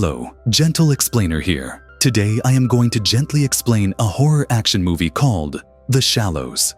Hello, Gentle Explainer here. Today I am going to gently explain a horror action movie called The Shallows.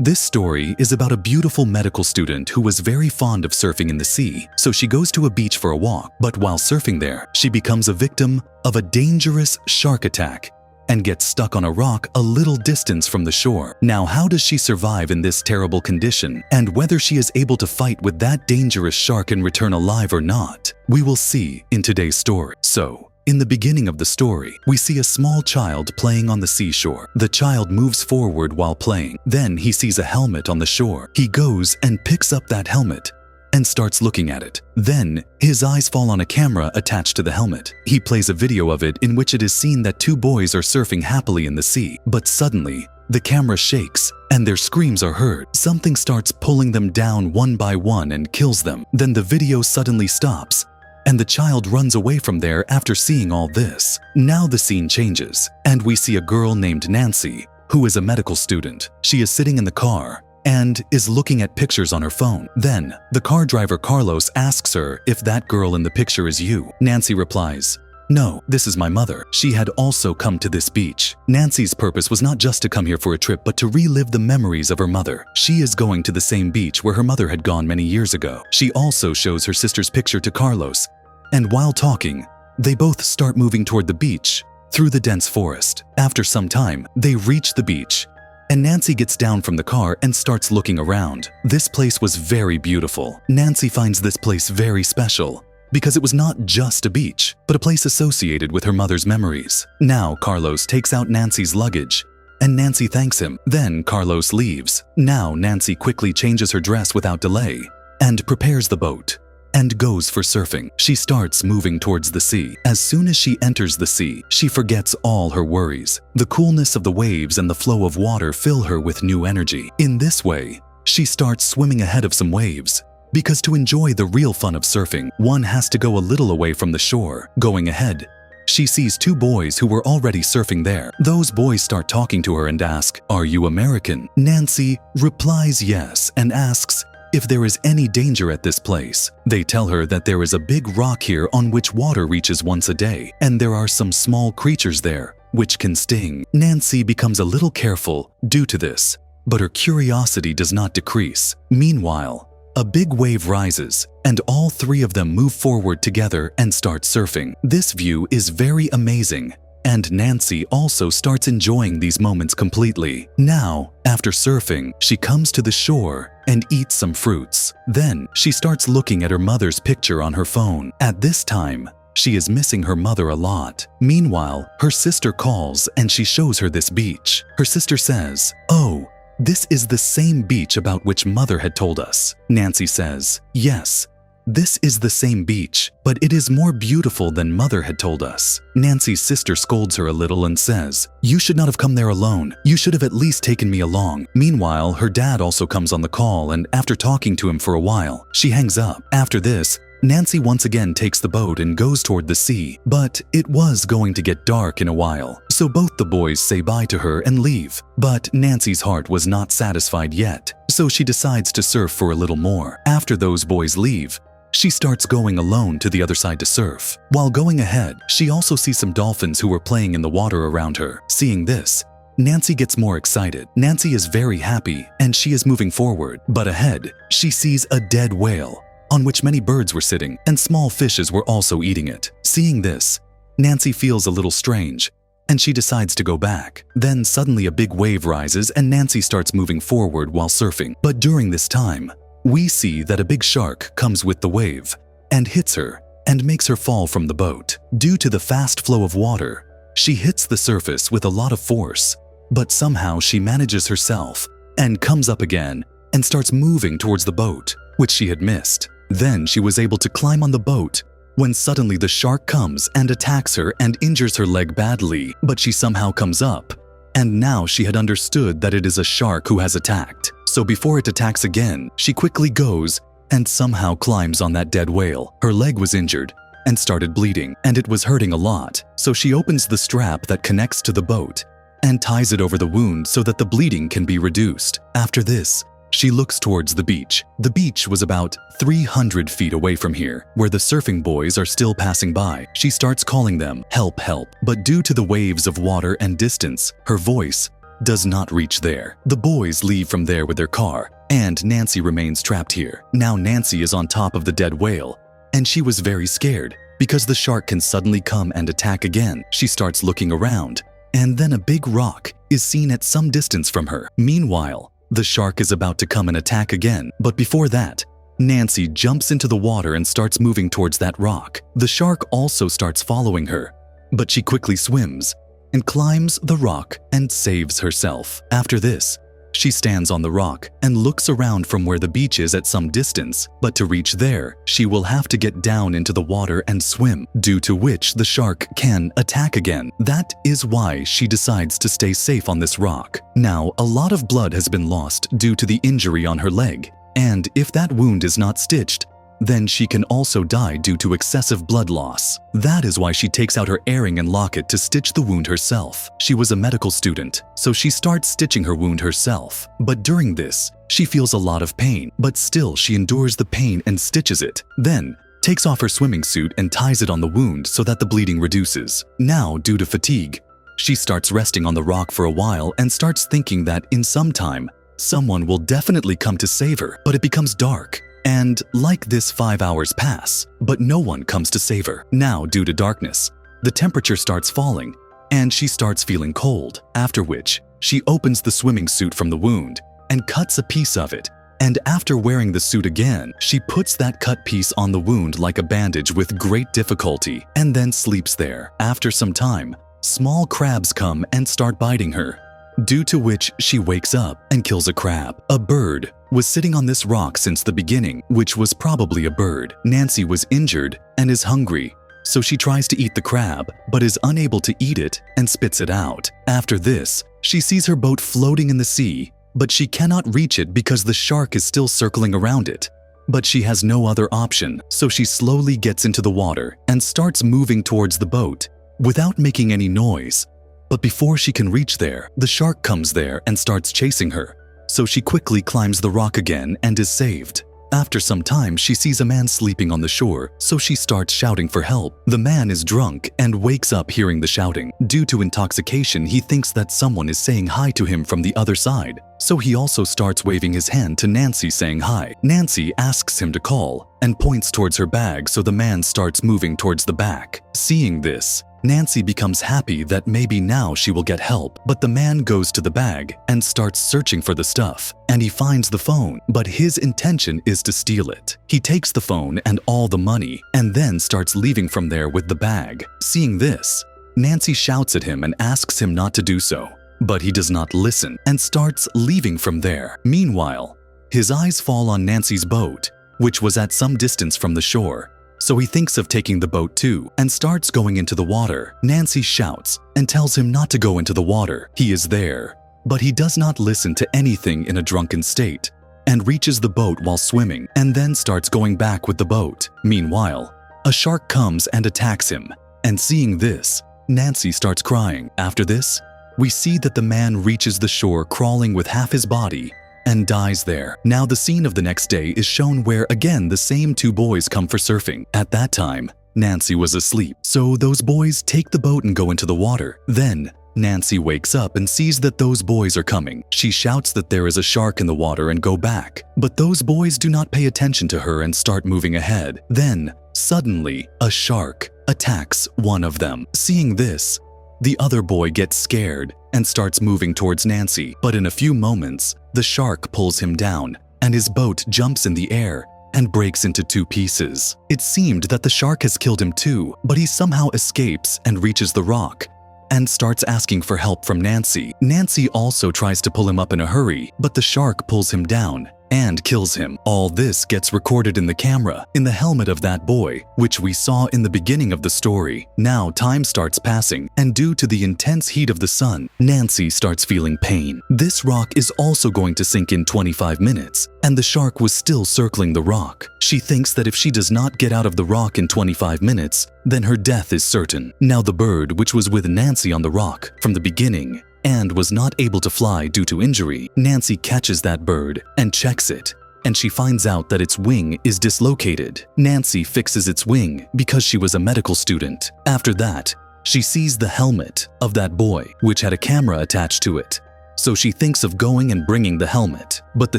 This story is about a beautiful medical student who was very fond of surfing in the sea, so she goes to a beach for a walk, but while surfing there, she becomes a victim of a dangerous shark attack and gets stuck on a rock a little distance from the shore. Now, how does she survive in this terrible condition, and whether she is able to fight with that dangerous shark and return alive or not, we will see in today's story. So, in the beginning of the story, we see a small child playing on the seashore. The child moves forward while playing. Then he sees a helmet on the shore. He goes and picks up that helmet and starts looking at it. Then, his eyes fall on a camera attached to the helmet. He plays a video of it in which it is seen that two boys are surfing happily in the sea. But suddenly, the camera shakes and their screams are heard. Something starts pulling them down one by one and kills them. Then the video suddenly stops and the child runs away from there after seeing all this. Now the scene changes, and we see a girl named Nancy, who is a medical student. She is sitting in the car and is looking at pictures on her phone. Then, the car driver Carlos asks her if that girl in the picture is you. Nancy replies, "No, this is my mother. She had also come to this beach." Nancy's purpose was not just to come here for a trip, but to relive the memories of her mother. She is going to the same beach where her mother had gone many years ago. She also shows her sister's picture to Carlos, and while talking, they both start moving toward the beach through the dense forest. After some time, they reach the beach, and Nancy gets down from the car and starts looking around. This place was very beautiful. Nancy finds this place very special because it was not just a beach, but a place associated with her mother's memories. Now Carlos takes out Nancy's luggage, and Nancy thanks him. Then Carlos leaves. Now Nancy quickly changes her dress without delay and prepares the boat and goes for surfing. She starts moving towards the sea. As soon as she enters the sea, she forgets all her worries. The coolness of the waves and the flow of water fill her with new energy. In this way, she starts swimming ahead of some waves, because to enjoy the real fun of surfing, one has to go a little away from the shore. Going ahead, she sees two boys who were already surfing there. Those boys start talking to her and ask, "Are you American?" Nancy replies yes and asks if there is any danger at this place. They tell her that there is a big rock here on which water reaches once a day, and there are some small creatures there which can sting. Nancy becomes a little careful due to this, but her curiosity does not decrease. Meanwhile, a big wave rises, and all three of them move forward together and start surfing. This view is very amazing, and Nancy also starts enjoying these moments completely. Now, after surfing, she comes to the shore and eats some fruits. Then, she starts looking at her mother's picture on her phone. At this time, she is missing her mother a lot. Meanwhile, her sister calls and she shows her this beach. Her sister says, "Oh, this is the same beach about which mother had told us." Nancy says, "Yes, this is the same beach, but it is more beautiful than mother had told us." Nancy's sister scolds her a little and says, "You should not have come there alone. You should have at least taken me along." Meanwhile, her dad also comes on the call, and after talking to him for a while, she hangs up. After this, Nancy once again takes the boat and goes toward the sea, but it was going to get dark in a while, so both the boys say bye to her and leave. But Nancy's heart was not satisfied yet, so she decides to surf for a little more. After those boys leave, she starts going alone to the other side to surf. While going ahead, she also sees some dolphins who were playing in the water around her. Seeing this, Nancy gets more excited. Nancy is very happy and she is moving forward, but ahead, she sees a dead whale on which many birds were sitting and small fishes were also eating it. Seeing this, Nancy feels a little strange and she decides to go back. Then suddenly a big wave rises and Nancy starts moving forward while surfing. But during this time, we see that a big shark comes with the wave and hits her and makes her fall from the boat. Due to the fast flow of water, she hits the surface with a lot of force, but somehow she manages herself and comes up again and starts moving towards the boat, which she had missed. Then she was able to climb on the boat when suddenly the shark comes and attacks her and injures her leg badly, but she somehow comes up. And now she had understood that it is a shark who has attacked. So before it attacks again, she quickly goes and somehow climbs on that dead whale. Her leg was injured and started bleeding, and it was hurting a lot. So she opens the strap that connects to the boat and ties it over the wound so that the bleeding can be reduced. After this, She looks towards the beach. The beach was about 300 feet away from here, where the surfing boys are still passing by. She starts calling them, "Help, help." But due to the waves of water and distance, her voice does not reach there. The boys leave from there with their car, and Nancy remains trapped here. Now Nancy is on top of the dead whale, and she was very scared because the shark can suddenly come and attack again. She starts looking around, and then a big rock is seen at some distance from her. Meanwhile, the shark is about to come and attack again, but before that, Nancy jumps into the water and starts moving towards that rock. The shark also starts following her, but she quickly swims and climbs the rock and saves herself. After this, she stands on the rock and looks around from where the beach is at some distance, but to reach there, she will have to get down into the water and swim, due to which the shark can attack again. That is why she decides to stay safe on this rock. Now, a lot of blood has been lost due to the injury on her leg, and if that wound is not stitched, then she can also die due to excessive blood loss. That is why she takes out her earring and locket to stitch the wound herself. She was a medical student, so she starts stitching her wound herself. But during this, she feels a lot of pain, but still she endures the pain and stitches it. Then, takes off her swimming suit and ties it on the wound so that the bleeding reduces. Now, due to fatigue, she starts resting on the rock for a while and starts thinking that in some time, someone will definitely come to save her. But it becomes dark. And like this 5 hours pass, but no one comes to save her. Now, due to darkness, the temperature starts falling and she starts feeling cold, after which she opens the swimming suit from the wound and cuts a piece of it. And after wearing the suit again, she puts that cut piece on the wound like a bandage with great difficulty and then sleeps there. After some time, small crabs come and start biting her, due to which she wakes up and kills a crab. A bird was sitting on this rock since the beginning, which was probably a bird. Nancy was injured and is hungry, so she tries to eat the crab, but is unable to eat it and spits it out. After this, she sees her boat floating in the sea, but she cannot reach it because the shark is still circling around it. But she has no other option, so she slowly gets into the water and starts moving towards the boat without making any noise. But before she can reach there, the shark comes there and starts chasing her. So she quickly climbs the rock again and is saved. After some time, she sees a man sleeping on the shore, so she starts shouting for help. The man is drunk and wakes up hearing the shouting. Due to intoxication, he thinks that someone is saying hi to him from the other side, so he also starts waving his hand to Nancy saying hi. Nancy asks him to call and points towards her bag, so the man starts moving towards the back. Seeing this, Nancy becomes happy that maybe now she will get help, but the man goes to the bag and starts searching for the stuff, and he finds the phone, but his intention is to steal it. He takes the phone and all the money, and then starts leaving from there with the bag. Seeing this, Nancy shouts at him and asks him not to do so, but he does not listen and starts leaving from there. Meanwhile, his eyes fall on Nancy's boat, which was at some distance from the shore. So he thinks of taking the boat too and starts going into the water. Nancy shouts and tells him not to go into the water. He is there, but he does not listen to anything in a drunken state and reaches the boat while swimming and then starts going back with the boat. Meanwhile, a shark comes and attacks him, and seeing this, Nancy starts crying. After this, we see that the man reaches the shore crawling with half his body and dies there. Now the scene of the next day is shown where again the same two boys come for surfing. At that time, Nancy was asleep, so those boys take the boat and go into the water. Then, Nancy wakes up and sees that those boys are coming. She shouts that there is a shark in the water and go back, but those boys do not pay attention to her and start moving ahead. Then, suddenly, a shark attacks one of them. Seeing this, the other boy gets scared and starts moving towards Nancy, but in a few moments, the shark pulls him down and his boat jumps in the air and breaks into two pieces. It seemed that the shark has killed him too, but he somehow escapes and reaches the rock and starts asking for help from Nancy. Nancy also tries to pull him up in a hurry, but the shark pulls him down and kills him. All this gets recorded in the camera, in the helmet of that boy, which we saw in the beginning of the story. Now time starts passing, and due to the intense heat of the sun, Nancy starts feeling pain. This rock is also going to sink in 25 minutes, and the shark was still circling the rock. She thinks that if she does not get out of the rock in 25 minutes, then her death is certain. Now the bird, which was with Nancy on the rock from the beginning, and was not able to fly due to injury. Nancy catches that bird and checks it, and she finds out that its wing is dislocated. Nancy fixes its wing because she was a medical student. After that, she sees the helmet of that boy, which had a camera attached to it. So she thinks of going and bringing the helmet, but the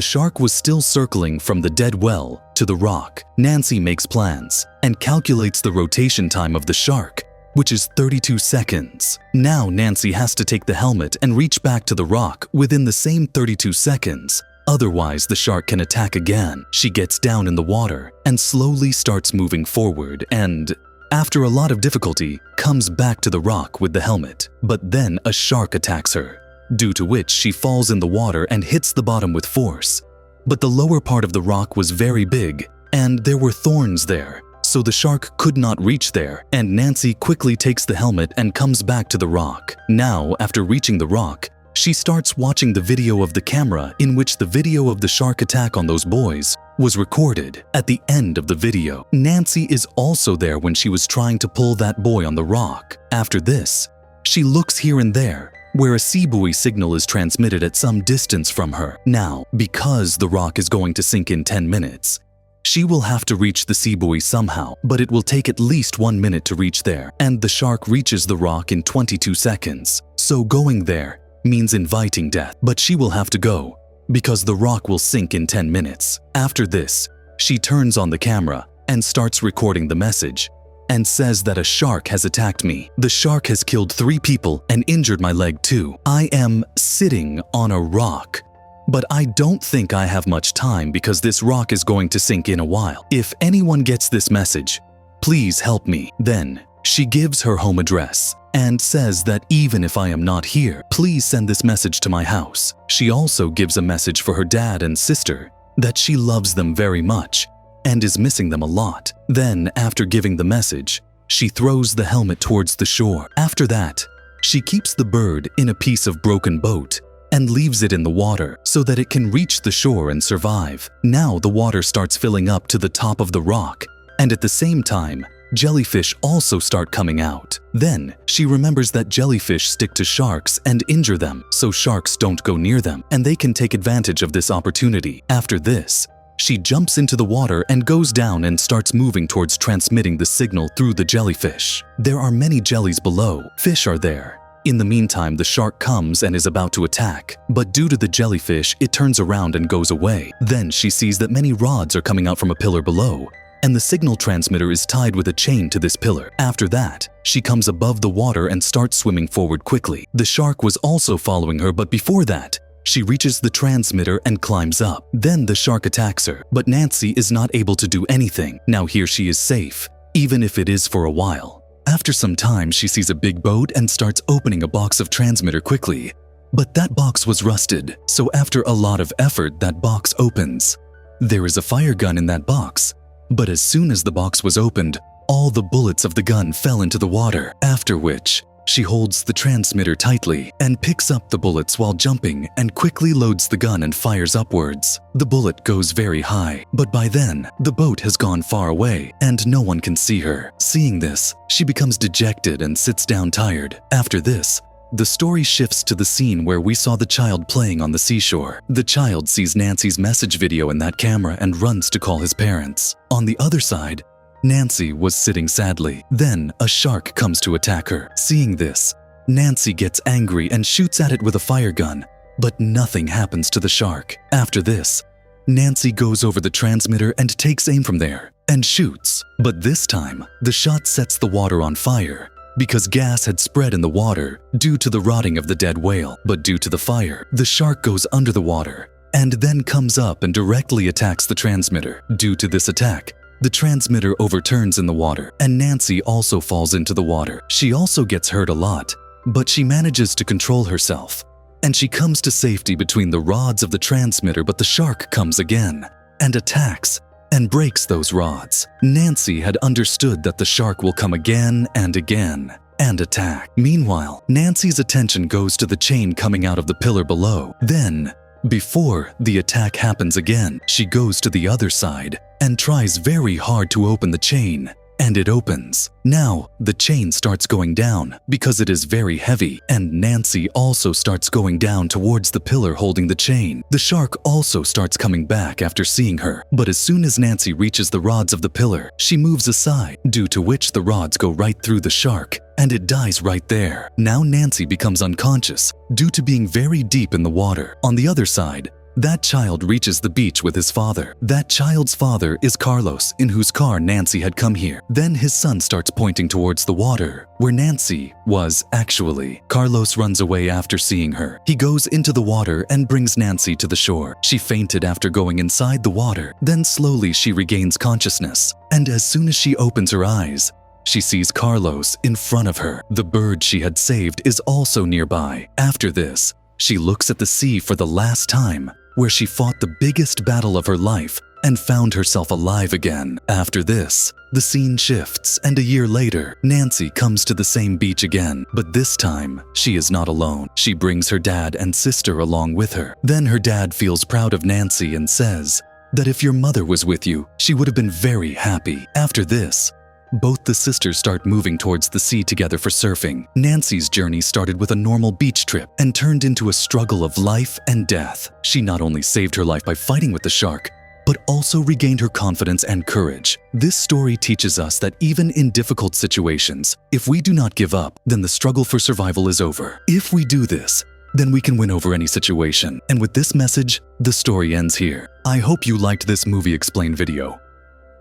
shark was still circling from the dead well to the rock. Nancy makes plans and calculates the rotation time of the shark, which is 32 seconds. Now Nancy has to take the helmet and reach back to the rock within the same 32 seconds. Otherwise, the shark can attack again. She gets down in the water and slowly starts moving forward and, after a lot of difficulty, comes back to the rock with the helmet. But then a shark attacks her, due to which she falls in the water and hits the bottom with force. But the lower part of the rock was very big, and there were thorns there, so the shark could not reach there, and Nancy quickly takes the helmet and comes back to the rock. Now, after reaching the rock, she starts watching the video of the camera in which the video of the shark attack on those boys was recorded. At the end of the video, Nancy is also there when she was trying to pull that boy on the rock. After this, she looks here and there, where a sea buoy signal is transmitted at some distance from her. Now, because the rock is going to sink in 10 minutes, she will have to reach the sea buoy somehow, but it will take at least 1 minute to reach there, and the shark reaches the rock in 22 seconds. So going there means inviting death, but she will have to go because the rock will sink in 10 minutes. After this, she turns on the camera and starts recording the message and says that a shark has attacked me. The shark has killed 3 people and injured my leg too. I am sitting on a rock, but I don't think I have much time because this rock is going to sink in a while. If anyone gets this message, please help me. Then she gives her home address and says that even if I am not here, please send this message to my house. She also gives a message for her dad and sister that she loves them very much and is missing them a lot. Then, after giving the message, she throws the helmet towards the shore. After that, she keeps the bird in a piece of broken boat and leaves it in the water so that it can reach the shore and survive. Now the water starts filling up to the top of the rock, and at the same time, jellyfish also start coming out. Then, she remembers that jellyfish stick to sharks and injure them, so sharks don't go near them, and they can take advantage of this opportunity. After this, she jumps into the water and goes down and starts moving towards transmitting the signal through the jellyfish. There are many jellies below. Fish are there. In the meantime, the shark comes and is about to attack, but due to the jellyfish, it turns around and goes away. Then she sees that many rods are coming out from a pillar below, and the signal transmitter is tied with a chain to this pillar. After that, she comes above the water and starts swimming forward quickly. The shark was also following her, but before that, she reaches the transmitter and climbs up. Then the shark attacks her, but Nancy is not able to do anything. Now here she is safe, even if it is for a while. After some time, she sees a big boat and starts opening a box of transmitter quickly. But that box was rusted, so after a lot of effort, that box opens. There is a fire gun in that box, but as soon as the box was opened, all the bullets of the gun fell into the water, after which she holds the transmitter tightly and picks up the bullets while jumping and quickly loads the gun and fires upwards. The bullet goes very high, but by then, the boat has gone far away and no one can see her. Seeing this, she becomes dejected and sits down tired. After this, the story shifts to the scene where we saw the child playing on the seashore. The child sees Nancy's message video in that camera and runs to call his parents. On the other side, Nancy was sitting sadly. Then a shark comes to attack her. Seeing this, Nancy gets angry and shoots at it with a fire gun, but nothing happens to the shark. After this, Nancy goes over the transmitter and takes aim from there and shoots. But this time, the shot sets the water on fire because gas had spread in the water due to the rotting of the dead whale. But due to the fire, the shark goes under the water and then comes up and directly attacks the transmitter. Due to this attack, the transmitter overturns in the water, and Nancy also falls into the water. She also gets hurt a lot, but she manages to control herself, and she comes to safety between the rods of the transmitter, but the shark comes again and attacks and breaks those rods. Nancy had understood that the shark will come again and again and attack. Meanwhile, Nancy's attention goes to the chain coming out of the pillar below. Then, before the attack happens again, she goes to the other side and tries very hard to open the chain, and it opens. Now, the chain starts going down because it is very heavy, and Nancy also starts going down towards the pillar holding the chain. The shark also starts coming back after seeing her, but as soon as Nancy reaches the rods of the pillar, she moves aside, due to which the rods go right through the shark, and it dies right there. Now Nancy becomes unconscious due to being very deep in the water. On the other side, that child reaches the beach with his father. That child's father is Carlos, in whose car Nancy had come here. Then his son starts pointing towards the water, where Nancy was actually. Carlos runs away after seeing her. He goes into the water and brings Nancy to the shore. She fainted after going inside the water. Then slowly she regains consciousness, and as soon as she opens her eyes, she sees Carlos in front of her. The bird she had saved is also nearby. After this, she looks at the sea for the last time, where she fought the biggest battle of her life and found herself alive again. After this, the scene shifts, and a year later, Nancy comes to the same beach again, but this time, she is not alone. She brings her dad and sister along with her. Then her dad feels proud of Nancy and says that if your mother was with you, she would have been very happy. After this, both the sisters start moving towards the sea together for surfing. Nancy's journey started with a normal beach trip and turned into a struggle of life and death. She not only saved her life by fighting with the shark, but also regained her confidence and courage. This story teaches us that even in difficult situations, if we do not give up, then the struggle for survival is over. If we do this, then we can win over any situation. And with this message, the story ends here. I hope you liked this movie explain video.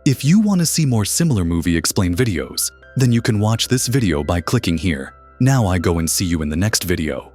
If you want to see more similar movie explain videos, then you can watch this video by clicking here. Now I go and see you in the next video.